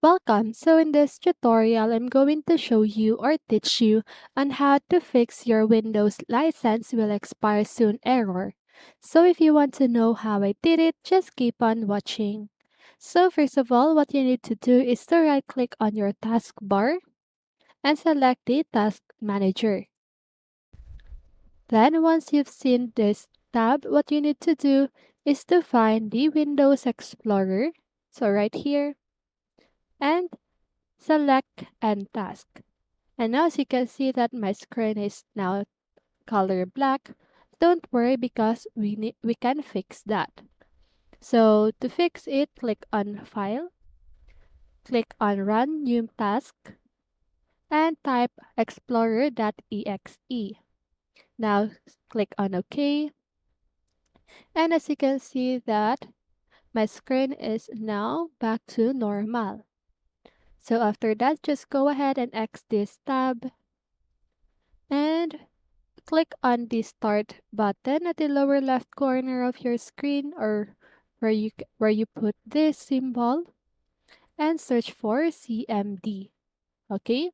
Welcome! So in this tutorial, I'm going to show you or teach you on how to fix your Windows license will expire soon error. So if you want to know how I did it, just keep on watching. So first of all, what you need to do is to right click on your taskbar and select the Task Manager. Then once you've seen this tab, what you need to do is to find the Windows Explorer. So right here, and select End Task. And now as you can see that my screen is now color black, don't worry because we can fix that. So to fix it, click on File, click on Run New Task, and type explorer.exe. Now click on OK, and as you can see that my screen is now back to normal. So after that, just go ahead and X this tab and click on the Start button at the lower left corner of your screen or where you put this symbol and search for CMD. Okay?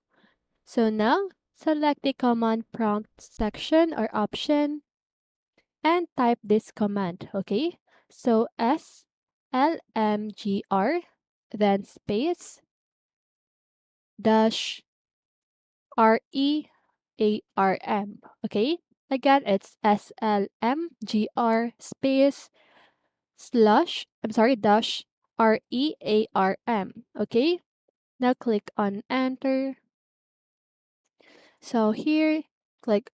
So now select the command prompt section or option and type this command. Okay? So SLMGR then space dash REARM. Okay? Again, it's SLMGR space dash REARM. Okay? Now click on enter. So here,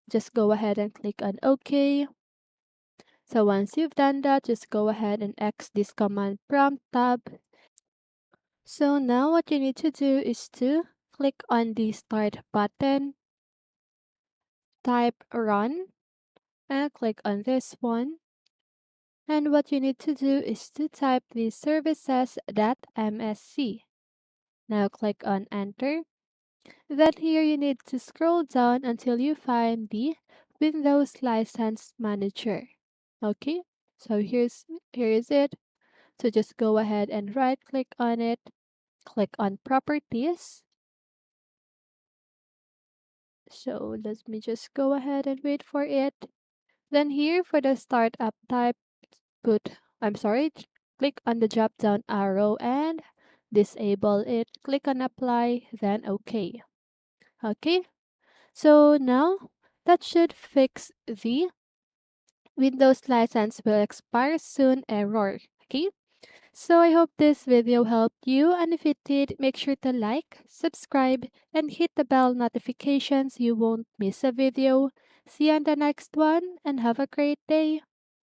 just go ahead and click on OK. So once you've done that, just go ahead and X this command prompt tab. So now what you need to do is to click on the start button, type run, and click on this one. And what you need to do is to type the services.msc. Now click on enter. Then here you need to scroll down until you find the Windows License Manager. Okay, so here is it. So just go ahead and right click on it, click on properties. So let me just go ahead and wait for it. Then here for the startup type, put, I'm sorry, click on the drop down arrow and disable it. Click on apply, then OK. Okay, so now that should fix the Windows license will expire soon error. Okay, so I hope this video helped you, and if it did, make sure to like, subscribe, and hit the bell notifications so you won't miss a video. See you on the next one, and have a great day.